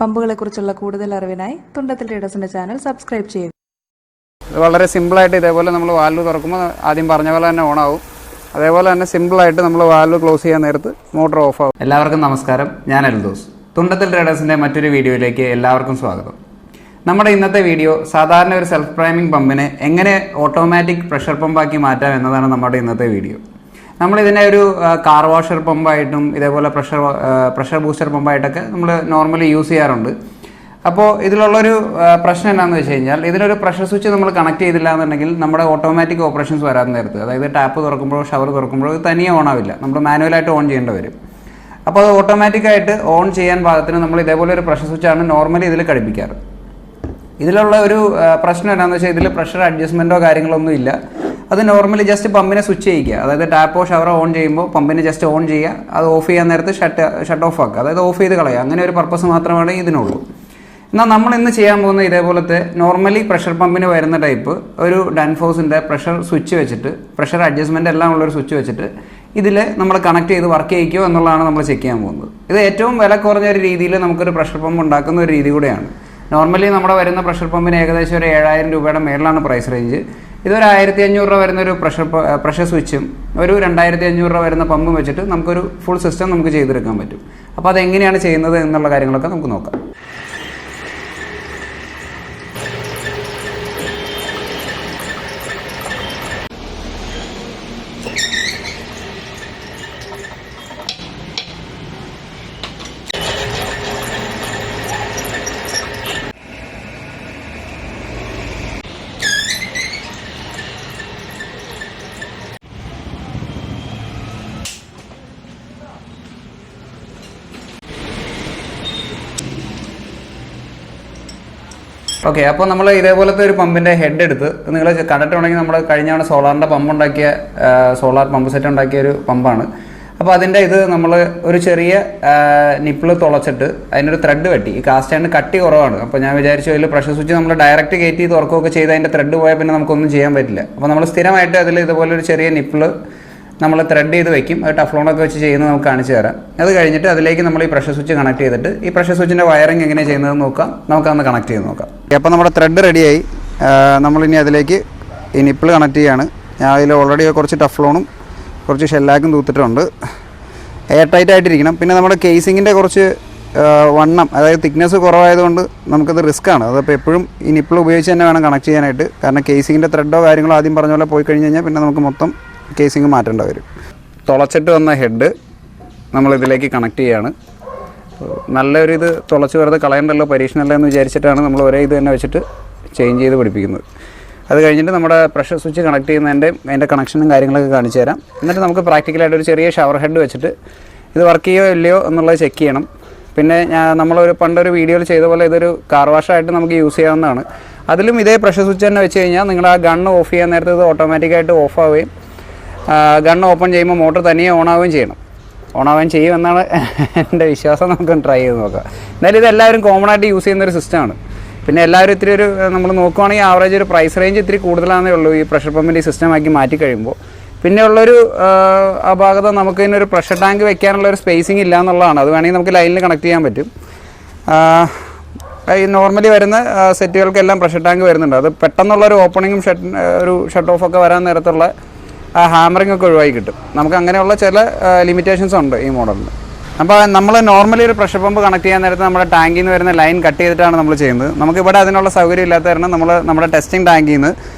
പമ്പുകളെക്കുറിച്ചുള്ള കൂടുതൽ അറിവിനായി Thundathil ട്രേഡേഴ്സിൻ്റെ channel subscribe ചെയ്യുക. വളരെ സിമ്പിളായിട്ട് ഇതേപോലെ നമ്മൾ വാൽവ് തുറക്കുമ്പോൾ ആദ്യം പറഞ്ഞ പോലെ തന്നെ ഓണാവും. അതേപോലെ തന്നെ സിമ്പിളായിട്ട് നമ്മൾ വാൽവ് ക്ലോസ് ചെയ്യാൻ നേരത്ത് മോട്ടോർ ഓഫ് ആവും. എല്ലാവർക്കും നമസ്കാരം, ഞാൻ എൽദോസ്. തുണ്ടത്തിൽ ട്രേഡേഴ്സിൻ്റെ മറ്റൊരു വീഡിയോയിലേക്ക് എല്ലാവർക്കും സ്വാഗതം. നമ്മുടെ ഇന്നത്തെ വീഡിയോ സാധാരണ ഒരു സെൽഫ് പ്രൈമിംഗ് പമ്പിനെ എങ്ങനെ ഓട്ടോമാറ്റിക് പ്രഷർ പമ്പാക്കി മാറ്റാം എന്നതാണ് നമ്മുടെ ഇന്നത്തെ വീഡിയോ. നമ്മളിതിനെ ഒരു കാർ വാഷർ പമ്പായിട്ടും ഇതേപോലെ പ്രഷർ ബൂസ്റ്റർ പമ്പായിട്ടൊക്കെ നമ്മൾ നോർമലി യൂസ് ചെയ്യാറുണ്ട്. അപ്പോൾ ഇതിലുള്ളൊരു പ്രശ്നം എന്താണെന്ന് വെച്ച് കഴിഞ്ഞാൽ, ഇതിലൊരു പ്രഷർ സ്വിച്ച് നമ്മൾ കണക്ട് ചെയ്തില്ല എന്നുണ്ടെങ്കിൽ നമ്മുടെ ഓട്ടോമാറ്റിക് ഓപ്പറേഷൻസ് വരാൻ നേരത്ത്, അതായത് ടാപ്പ് തുറക്കുമ്പോഴോ ഷവർ തുറക്കുമ്പോഴോ ഇത് തനിയെ ഓൺ ആവില്ല, നമ്മൾ മാനുവലായിട്ട് ഓൺ ചെയ്യേണ്ടി വരും. അപ്പോൾ അത് ഓട്ടോമാറ്റിക്കായിട്ട് ഓൺ ചെയ്യാൻ പാകത്തിന് നമ്മൾ ഇതേപോലെ ഒരു പ്രഷർ സ്വിച്ചാണ് നോർമലി ഇതിൽ ഘടിപ്പിക്കാറ്. ഇതിലുള്ള ഒരു പ്രശ്നം എന്താണെന്ന് വെച്ചാൽ, ഇതിൽ പ്രഷർ അഡ്ജസ്റ്റ്മെൻറ്റോ കാര്യങ്ങളൊന്നും ഇല്ല. അത് നോർമലി ജസ്റ്റ് പമ്പിനെ സ്വിച്ച് ചെയ്യിക്കുക, അതായത് ടാപ്പോ ഷവറോ ഓൺ ചെയ്യുമ്പോൾ പമ്പിനെ ജസ്റ്റ് ഓൺ ചെയ്യുക, അത് ഓഫ് ചെയ്യാൻ നേരത്ത് ഷട്ട് ഓഫ് ആക്കുക, അതായത് ഓഫ് ചെയ്ത് കളയുക. അങ്ങനെ ഒരു പർപ്പസ് മാത്രമാണ് ഇതിനുള്ളൂ. എന്നാൽ നമ്മൾ ഇന്ന് ചെയ്യാൻ പോകുന്ന ഇതേപോലത്തെ നോർമലി പ്രഷർ പമ്പിന് വരുന്ന ടൈപ്പ് ഒരു ഡൻഫോസിൻ്റെ പ്രഷർ സ്വിച്ച് വെച്ചിട്ട്, പ്രഷർ അഡ്ജസ്റ്റ്മെൻറ്റ് എല്ലാം ഉള്ളൊരു സ്വിച്ച് വെച്ചിട്ട് ഇതിൽ നമ്മൾ കണക്ട് ചെയ്ത് വർക്ക് ചെയ്യിക്കുമോ എന്നുള്ളതാണ് നമ്മൾ ചെക്ക് ചെയ്യാൻ പോകുന്നത്. ഇത് ഏറ്റവും വില കുറഞ്ഞ ഒരു രീതിയിൽ നമുക്കൊരു പ്രഷർ പമ്പ് ഉണ്ടാക്കുന്ന ഒരു രീതി കൂടെയാണ്. നോർമലി നമ്മുടെ വരുന്ന പ്രഷർ പമ്പിന് ഏകദേശം ഒരു 7000 രൂപയുടെ മേളിലാണ് പ്രൈസ് റേഞ്ച്. ഇതൊരു 1500 രൂപ വരുന്നൊരു പ്രഷർ സ്വിച്ചും ഒരു 2500 രൂപ വരുന്ന പമ്പും വെച്ചിട്ട് നമുക്കൊരു ഫുൾ സിസ്റ്റം നമുക്ക് ചെയ്തെടുക്കാൻ പറ്റും. അപ്പോൾ അതെങ്ങനെയാണ് ചെയ്യുന്നത് എന്നുള്ള കാര്യങ്ങളൊക്കെ നമുക്ക് നോക്കാം. ഓക്കെ, അപ്പോൾ നമ്മൾ ഇതേപോലത്തെ ഒരു പമ്പിൻ്റെ ഹെഡ് എടുത്ത്, നിങ്ങൾ കണ്ടിട്ടുണ്ടെങ്കിൽ നമ്മൾ കഴിഞ്ഞ തവണ സോളാറിൻ്റെ പമ്പ് ഉണ്ടാക്കിയ സോളാർ പമ്പ് സെറ്റ് ഉണ്ടാക്കിയ ഒരു പമ്പാണ്. അപ്പോൾ അതിൻ്റെ ഇത് നമ്മൾ ഒരു ചെറിയ നിപ്പിൾ തുളച്ചിട്ട് അതിനൊരു ത്രെഡ് വെട്ടി. ഈ കാസ്റ്റ് അയണിന് കട്ടി കുറവാണ്. അപ്പോൾ ഞാൻ വിചാരിച്ചു അതിൽ പ്രഷർ സ്വിച്ച് നമ്മൾ ഡയറക്റ്റ് കയറ്റി തുറക്കുകയൊക്കെ ചെയ്ത് അതിൻ്റെ ത്രെഡ് പോയാൽ പിന്നെ നമുക്കൊന്നും ചെയ്യാൻ പറ്റില്ല. അപ്പോൾ നമ്മൾ സ്ഥിരമായിട്ട് അതിൽ ഇതുപോലെ ഒരു ചെറിയ നിപ്പിൾ നമ്മൾ ത്രെഡ് ചെയ്ത് വെക്കും. അത് ടഫ്ലോണൊക്കെ വെച്ച് ചെയ്യുന്നത് നമുക്ക് കാണിച്ചു തരാം. അത് കഴിഞ്ഞിട്ട് അതിലേക്ക് നമ്മൾ ഈ പ്രഷർ സ്വിച്ച് കണക്ട് ചെയ്തിട്ട് ഈ പ്രഷർ സ്വിച്ചിൻ്റെ വയറിങ് എങ്ങനെ ചെയ്യുന്നതെന്ന് നോക്കാം. നമുക്കതൊന്ന് കണക്ട് ചെയ്ത് നോക്കാം. അപ്പോൾ നമ്മുടെ ത്രെഡ് റെഡിയായി. നമ്മളിനി അതിലേക്ക് ഈ നിപ്പിൾ കണക്ട് ചെയ്യുകയാണ്. ഞാൻ അതിൽ ഓൾറെഡി കുറച്ച് ടഫ്ലോണും കുറച്ച് ഷെല്ലാക്കും തൂത്തിട്ടുണ്ട്. Air tight ആയിട്ടിരിക്കണം. പിന്നെ നമ്മുടെ കേസിങ്ങിൻ്റെ കുറച്ച് വണ്ണം, അതായത് തിക്നെസ് കുറവായതുകൊണ്ട് നമുക്കത് റിസ്ക്കാണ്. അതപ്പോൾ എപ്പോഴും ഈ നിപ്പിൾ ഉപയോഗിച്ച് തന്നെ വേണം കണക്ട് ചെയ്യാനായിട്ട്. കാരണം കേസിങ്ങിൻ്റെ ത്രെഡോ കാര്യങ്ങളോ ആദ്യം പറഞ്ഞ പോലെ പോയി കഴിഞ്ഞ് കഴിഞ്ഞാൽ പിന്നെ നമുക്ക് മൊത്തം കേസിങ് മാറ്റേണ്ടി വരും. തുളച്ചിട്ട് വന്ന ഹെഡ് നമ്മളിതിലേക്ക് കണക്ട് ചെയ്യുകയാണ്. നല്ലൊരു ഇത് തുളച്ച് വെറുതെ കളയണ്ടല്ലോ, പരീക്ഷണമല്ലോ എന്ന് വിചാരിച്ചിട്ടാണ് നമ്മൾ ഒരേ ഇത് തന്നെ വെച്ചിട്ട് ചേഞ്ച് ചെയ്ത് പിടിപ്പിക്കുന്നത്. അത് കഴിഞ്ഞിട്ട് നമ്മുടെ പ്രഷർ സ്വിച്ച് കണക്ട് അതിൻ്റെ കണക്ഷനും കാര്യങ്ങളൊക്കെ കാണിച്ചു തരാം. എന്നിട്ട് നമുക്ക് പ്രാക്ടിക്കലായിട്ട് ഒരു ചെറിയ ഷവർ ഹെഡ് വെച്ചിട്ട് ഇത് വർക്ക് ചെയ്യുമോ ഇല്ലയോ എന്നുള്ളത് ചെക്ക് ചെയ്യണം. പിന്നെ നമ്മളൊരു പണ്ടൊരു വീഡിയോയിൽ ചെയ്ത പോലെ ഇതൊരു കാർ വാഷായിട്ട് നമുക്ക് യൂസ് ചെയ്യാവുന്നതാണ്. അതിലും ഇതേ പ്രഷർ സ്വിച്ച് തന്നെ വെച്ച് കഴിഞ്ഞാൽ നിങ്ങൾ ആ ഗണ്ണ് ഓഫ് ചെയ്യാൻ നേരത്തെ ഇത് ഓട്ടോമാറ്റിക്കായിട്ട് ഓഫ് ആവുകയും ഗണ്ണ് ഓപ്പൺ ചെയ്യുമ്പോൾ മോട്ടർ തനിയെ ഓണാവുകയും ചെയ്യണം. ഓണാവുകയും ചെയ്യുമെന്നാണ് എൻ്റെ വിശ്വാസം. നമുക്കൊന്ന് ട്രൈ ചെയ്ത് നോക്കാം. എന്തായാലും ഇതെല്ലാവരും കോമൺ ആയിട്ട് യൂസ് ചെയ്യുന്നൊരു സിസ്റ്റമാണ്. പിന്നെ എല്ലാവരും ഇത്തിരി ഒരു നമ്മൾ നോക്കുവാണെങ്കിൽ ആവറേജ് ഒരു പ്രൈസ് റേഞ്ച് ഇത്തിരി കൂടുതലാണെന്നേ ഉള്ളൂ ഈ പ്രഷർ പമ്പിൻ്റെ ഈ സിസ്റ്റമാക്കി മാറ്റി കഴിയുമ്പോൾ. പിന്നെയുള്ളൊരു അപാകത, നമുക്ക് ഇതിനൊരു പ്രഷർ ടാങ്ക് വെക്കാനുള്ള ഒരു സ്പേസിങ് ഇല്ല എന്നുള്ളതാണ്. അത് വേണമെങ്കിൽ നമുക്ക് ലൈനിൽ കണക്ട് ചെയ്യാൻ പറ്റും. ഈ നോർമലി വരുന്ന സെറ്റുകൾക്കെല്ലാം പ്രഷർ ടാങ്ക് വരുന്നുണ്ട്. അത് പെട്ടെന്നുള്ളൊരു ഓപ്പണിങ്ങും ഒരു ഷട്ട് ഓഫൊക്കെ വരാൻ നേരത്തുള്ള ആ ഹാമറിംഗ് ഒക്കെ ഒഴിവായി കിട്ടും. നമുക്ക് അങ്ങനെയുള്ള ചില ലിമിറ്റേഷൻസ് ഉണ്ട് ഈ മോഡലിന്. അപ്പോൾ നമ്മൾ നോർമലി ഒരു പ്രഷർ പമ്പ് കണക്ട് ചെയ്യാൻ നേരത്ത് നമ്മുടെ ടാങ്കിൽ നിന്ന് വരുന്ന ലൈൻ കട്ട് ചെയ്തിട്ടാണ് നമ്മൾ ചെയ്യുന്നത്. നമുക്കിവിടെ അതിനുള്ള സൗകര്യം ഇല്ലാത്ത കാരണം നമ്മുടെ ടെസ്റ്റിംഗ് ടാങ്കിൽ നിന്ന്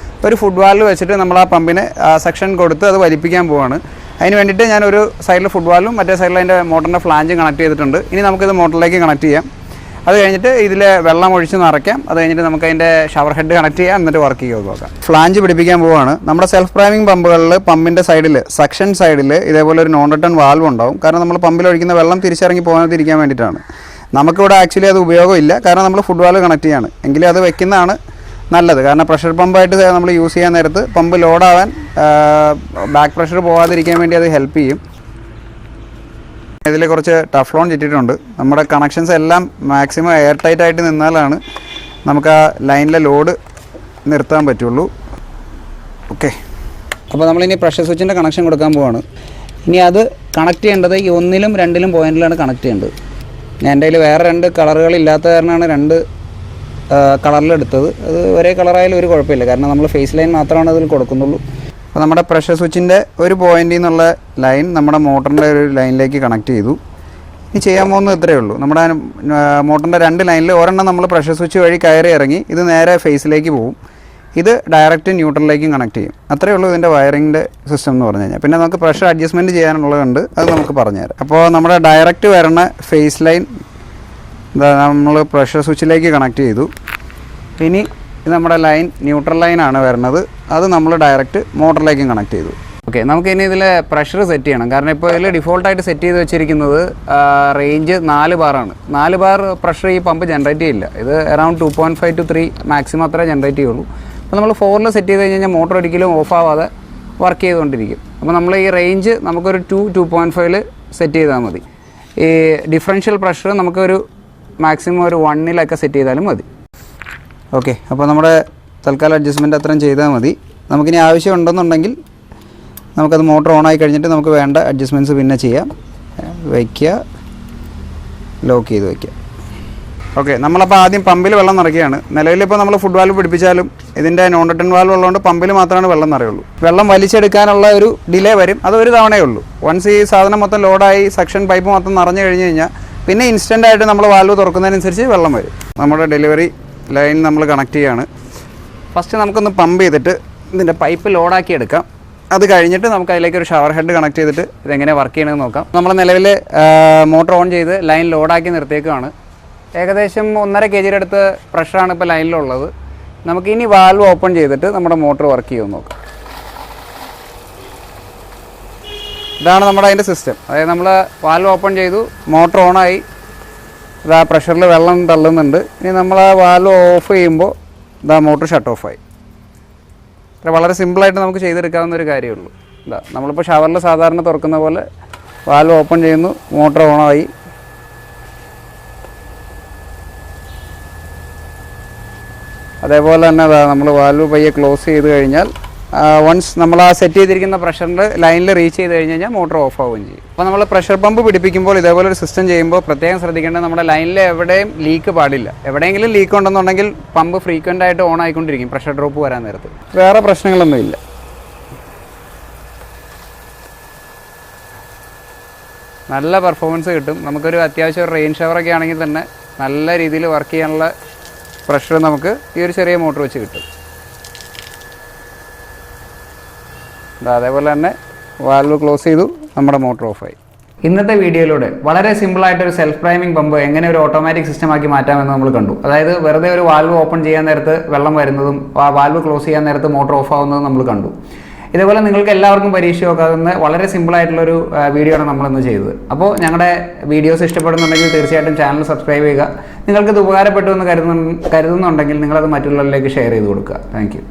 ഒരു ഫുഡ് വാൽവ് വെച്ചിട്ട് നമ്മൾ ആ പമ്പിന് സെക്ഷൻ കൊടുത്ത് അത് വലിപ്പിക്കാൻ പോവുകയാണ്. അതിന് വേണ്ടിയിട്ട് ഞാനൊരു സൈഡിൽ ഫുഡ് വാൽവും മറ്റേ സൈഡിൽ അതിൻ്റെ മോട്ടറിൻ്റെ ഫ്ലാഞ്ചും കണക്ട് ചെയ്തിട്ടുണ്ട്. ഇനി നമുക്കിത് മോട്ടറിലേക്ക് കണക്ട് ചെയ്യാം. അത് കഴിഞ്ഞിട്ട് ഇതിൽ വെള്ളം ഒഴിച്ച് നിറയ്ക്കാം. അത് കഴിഞ്ഞിട്ട് നമുക്ക് അതിൻ്റെ ഷവർ ഹെഡ് കണക്ട് ചെയ്യാം. എന്നിട്ട് വർക്ക് ചെയ്ത് നോക്കാം. ഫ്ലാഞ്ച് പിടിപ്പിക്കാൻ പോവുകയാണ്. നമ്മുടെ സെൽഫ് പ്രൈമിംഗ് പമ്പുകളിൽ പമ്പിൻ്റെ സൈഡിൽ സെക്ഷൻ സൈഡിൽ ഇതേപോലെ ഒരു നോൺ റിട്ടേൺ വാൽവ് ഉണ്ടാവും. കാരണം നമ്മൾ പമ്പിൽ ഒഴിക്കുന്ന വെള്ളം തിരിച്ചിറങ്ങി പോകാതിരിക്കാൻ വേണ്ടിയിട്ടാണ്. നമുക്കിവിടെ ആക്ച്വലി അത് ഉപയോഗമില്ല, കാരണം നമ്മൾ ഫുഡ് വാൽവ് കണക്ട് ചെയ്യാണ്. എങ്കിലും അത് വെക്കുന്നതാണ് നല്ലത്. കാരണം പ്രഷർ പമ്പായിട്ട് നമ്മൾ യൂസ് ചെയ്യാൻ നേരത്ത് പമ്പ് ലോഡാവാൻ ബാക്ക് പ്രഷർ പോകാതിരിക്കാൻ വേണ്ടി അത് ഹെൽപ്പ് ചെയ്യും. ഇതിൽ കുറച്ച് ടഫ്ലോൺ ചുറ്റിയിട്ടുണ്ട്. നമ്മുടെ കണക്ഷൻസ് എല്ലാം മാക്സിമം എയർ ടൈറ്റ് ആയിട്ട് നിന്നാലാണ് നമുക്ക് ആ ലൈനിലെ ലോഡ് നിർത്താൻ പറ്റുള്ളൂ. ഓക്കെ, അപ്പോൾ നമ്മളിനി പ്രഷർ സ്വിച്ചിൻ്റെ കണക്ഷൻ കൊടുക്കാൻ പോവാണ്. ഇനി അത് കണക്ട് ചെയ്യേണ്ടത് ഈ 1ലും 2ലും പോയിന്റിലാണ് കണക്ട് ചെയ്യേണ്ടത്. എൻ്റെ കയ്യിൽ വേറെ 2 കളറുകളില്ലാത്ത കാരണമാണ് 2 കളറിലെടുത്തത്. അത് ഒരേ കളറായാലും ഒരു കുഴപ്പമില്ല, കാരണം നമ്മൾ ഫേസ് ലൈൻ മാത്രമാണ് അതിൽ കൊടുക്കുന്നുള്ളൂ. അപ്പോൾ നമ്മുടെ പ്രഷർ സ്വിച്ചിൻ്റെ ഒരു പോയിന്റിൽ നിന്നുള്ള ലൈൻ നമ്മുടെ മോട്ടറിൻ്റെ ഒരു ലൈനിലേക്ക് കണക്ട് ചെയ്തു. ഇനി ചെയ്യാൻ പോകുന്നത് ഇത്രയേ ഉള്ളൂ. നമ്മുടെ മോട്ടറിൻ്റെ 2 ലൈനിൽ ഒരെണ്ണം നമ്മൾ പ്രഷർ സ്വിച്ച് വഴി കയറി ഇറങ്ങി ഇത് നേരെ ഫേസിലേക്ക് പോകും. ഇത് ഡയറക്റ്റ് ന്യൂട്രലിലേക്കും കണക്ട് ചെയ്യും. അത്രയേ ഉള്ളൂ ഇതിൻ്റെ വയറിങ്ങിൻ്റെ സിസ്റ്റം എന്ന് പറഞ്ഞു കഴിഞ്ഞാൽ. പിന്നെ നമുക്ക് പ്രഷർ അഡ്ജസ്റ്റ്മെൻറ്റ് ചെയ്യാനുള്ളതുണ്ട്, അത് നമുക്ക് പറഞ്ഞുതരാം. അപ്പോൾ നമ്മുടെ ഡയറക്റ്റ് വരുന്ന ഫേസ് ലൈൻ നമ്മൾ പ്രഷർ സ്വിച്ചിലേക്ക് കണക്ട് ചെയ്തു. ഇനി ഇത് നമ്മുടെ ലൈൻ ന്യൂട്രൽ ലൈനാണ് വരുന്നത്, അത് നമ്മൾ ഡയറക്റ്റ് മോട്ടറിലേക്കും കണക്ട് ചെയ്തു. ഓക്കെ, നമുക്ക് ഇനി ഇതിൽ പ്രഷർ സെറ്റ് ചെയ്യണം. കാരണം ഇപ്പോൾ ഇതിൽ ഡിഫോൾട്ടായിട്ട് സെറ്റ് ചെയ്ത് വെച്ചിരിക്കുന്നത് റേഞ്ച് 4 ബാറാണ്. 4 ബാർ പ്രഷർ ഈ പമ്പ് ജനറേറ്റ് ചെയ്യില്ല. ഇത് അറൗണ്ട് 2.5 to 3 മാക്സിമം അത്രേ ജനറേറ്റ് ചെയ്യുള്ളൂ. അപ്പോൾ നമ്മൾ 4ൽ സെറ്റ് ചെയ്ത് കഴിഞ്ഞാൽ മോട്ടർ ഒരിക്കലും ഓഫ് ആവാതെ വർക്ക് ചെയ്തുകൊണ്ടിരിക്കും. അപ്പോൾ നമ്മൾ ഈ റേഞ്ച് നമുക്കൊരു 2.5 സെറ്റ് ചെയ്താൽ മതി. ഈ ഡിഫറൻഷ്യൽ പ്രഷർ നമുക്കൊരു മാക്സിമം ഒരു 1 സെറ്റ് ചെയ്താലും മതി. ഓക്കെ, അപ്പോൾ നമ്മുടെ തൽക്കാലം അഡ്ജസ്റ്റ്മെൻറ്റ് അത്രയും ചെയ്താൽ മതി. നമുക്കിനി ആവശ്യമുണ്ടെന്നുണ്ടെങ്കിൽ നമുക്കത് മോട്ടർ ഓണായി കഴിഞ്ഞിട്ട് നമുക്ക് വേണ്ട അഡ്ജസ്റ്റ്മെൻറ്റ്സ് പിന്നെ ചെയ്യാം. വയ്ക്കുക, ലോക്ക് ചെയ്ത് വയ്ക്കുക. ഓക്കെ, നമ്മളപ്പോൾ ആദ്യം പമ്പിൽ വെള്ളം നിറയ്ക്കുകയാണ്. നിലവിലിപ്പോൾ നമ്മൾ ഫുഡ് വാൽവ് പിടിപ്പിച്ചാലും ഇതിൻ്റെ നോൺ റിട്ടേൺ വാൽവ് ഉള്ളതുകൊണ്ട് പമ്പിൽ മാത്രമാണ് വെള്ളം നിറയുള്ളൂ. വെള്ളം വലിച്ചെടുക്കാനുള്ള ഒരു ഡിലേ വരും, അത് ഒരു തവണയേ ഉള്ളൂ. വൺസ് ഈ സാധനം മൊത്തം ലോഡായി സക്ഷൻ പൈപ്പ് മൊത്തം നിറഞ്ഞു കഴിഞ്ഞ് കഴിഞ്ഞാൽ പിന്നെ ഇൻസ്റ്റൻ്റായിട്ട് നമ്മൾ വാൽവ് തുറക്കുന്നതിനനുസരിച്ച് വെള്ളം വരും. നമ്മുടെ ഡെലിവറി ലൈൻ നമ്മൾ കണക്ട് ചെയ്യുകയാണ്. ഫസ്റ്റ് നമുക്കൊന്ന് പമ്പ് ചെയ്തിട്ട് ഇതിൻ്റെ പൈപ്പ് ലോഡാക്കി എടുക്കാം. അത് കഴിഞ്ഞിട്ട് നമുക്ക് അതിലേക്ക് ഒരു ഷവർ ഹെഡ് കണക്ട് ചെയ്തിട്ട് ഇതെങ്ങനെ വർക്ക് ചെയ്യണമെന്ന് നോക്കാം. നമ്മൾ നിലവിൽ മോട്ടർ ഓൺ ചെയ്ത് ലൈൻ ലോഡാക്കി നിർത്തിയേക്കുകയാണ്. ഏകദേശം 1.5 kg അടുത്ത് പ്രഷറാണ് ഇപ്പോൾ ലൈനിലുള്ളത്. നമുക്കിനി വാൽവ് ഓപ്പൺ ചെയ്തിട്ട് നമ്മുടെ മോട്ടർ വർക്ക് ചെയ്യുമെന്ന് നോക്കാം. ഇതാണ് നമ്മുടെ അതിൻ്റെ സിസ്റ്റം. അതായത് നമ്മൾ വാൽവ് ഓപ്പൺ ചെയ്തു, മോട്ടർ ഓണായി, ഇതാ പ്രഷറിൽ വെള്ളം തള്ളുന്നുണ്ട്. ഇനി നമ്മൾ ആ വാൽവ് ഓഫ് ചെയ്യുമ്പോൾ ഇതാ മോട്ടർ ഷട്ട് ഓഫായി. വളരെ സിമ്പിളായിട്ട് നമുക്ക് ചെയ്തെടുക്കാവുന്ന ഒരു കാര്യമുള്ളൂ. ഇതാ നമ്മളിപ്പോൾ ഷവറിൽ സാധാരണ തുറക്കുന്ന പോലെ വാൽവ് ഓപ്പൺ ചെയ്യുന്നു, മോട്ടർ ഓണായി. അതേപോലെ തന്നെ അതാ നമ്മൾ വാൽവ് പയ്യെ ക്ലോസ് ചെയ്ത് കഴിഞ്ഞാൽ വൺസ് നമ്മൾ ആ സെറ്റ് ചെയ്തിരിക്കുന്ന പ്രഷറിൻ്റെ ലൈനിൽ റീച്ച് ചെയ്ത് കഴിഞ്ഞ് കഴിഞ്ഞാൽ മോട്ടർ ഓഫ് ആവുകയും ചെയ്യും. അപ്പോൾ നമ്മൾ പ്രഷർ പമ്പ് പിടിപ്പിക്കുമ്പോൾ ഇതേപോലെ ഒരു സിസ്റ്റം ചെയ്യുമ്പോൾ പ്രത്യേകം ശ്രദ്ധിക്കേണ്ടത് നമ്മുടെ ലൈനിൽ എവിടെയും ലീക്ക് പാടില്ല. എവിടെയെങ്കിലും ലീക്ക് ഉണ്ടെന്നുണ്ടെങ്കിൽ പമ്പ് ഫ്രീക്വൻ്റ് ആയിട്ട് ഓൺ ആയിക്കൊണ്ടിരിക്കും പ്രഷർ ഡ്രോപ്പ് വരാൻ നേരത്ത്. വേറെ പ്രശ്നങ്ങളൊന്നുമില്ല. നല്ല പെർഫോമൻസ് കിട്ടും. നമുക്കൊരു അത്യാവശ്യം ഒരു റെയിൻ ഷവറൊക്കെ ആണെങ്കിൽ തന്നെ നല്ല രീതിയിൽ വർക്ക് ചെയ്യാനുള്ള പ്രഷർ നമുക്ക് ഈ ഒരു ചെറിയ മോട്ടർ വെച്ച് കിട്ടും. അതേപോലെ തന്നെ വാൽവ് ക്ലോസ് ചെയ്തു, നമ്മുടെ മോട്ടർ ഓഫായി. ഇന്നത്തെ വീഡിയോയിലൂടെ വളരെ സിമ്പിളായിട്ടൊരു സെൽഫ് പ്രൈമിംഗ് പമ്പ് എങ്ങനെ ഒരു ഓട്ടോമാറ്റിക് സിസ്റ്റമാക്കി മാറ്റാമെന്ന് നമ്മൾ കണ്ടു. അതായത് വെറുതെ ഒരു വാൽവ് ഓപ്പൺ ചെയ്യാൻ നേരത്ത് വെള്ളം വരുന്നതും വാൽവ് ക്ലോസ് ചെയ്യാൻ നേരത്ത് മോട്ടർ ഓഫ് ആവുന്നതും നമ്മൾ കണ്ടു. ഇതേപോലെ നിങ്ങൾക്ക് എല്ലാവർക്കും പരീക്ഷ നോക്കാവുന്ന വളരെ സിമ്പിളായിട്ടുള്ളൊരു വീഡിയോ ആണ് നമ്മളിന്ന് ചെയ്തത്. അപ്പോൾ ഞങ്ങളുടെ വീഡിയോസ് ഇഷ്ടപ്പെടുന്നുണ്ടെങ്കിൽ തീർച്ചയായിട്ടും ചാനൽ സബ്സ്ക്രൈബ് ചെയ്യുക. നിങ്ങൾക്കിത് ഉപകാരപ്പെട്ടു എന്ന് കരുതുന്നുണ്ടെങ്കിൽ നിങ്ങളത് മറ്റുള്ളവരിലേക്ക് ഷെയർ ചെയ്ത് കൊടുക്കുക. Thank you.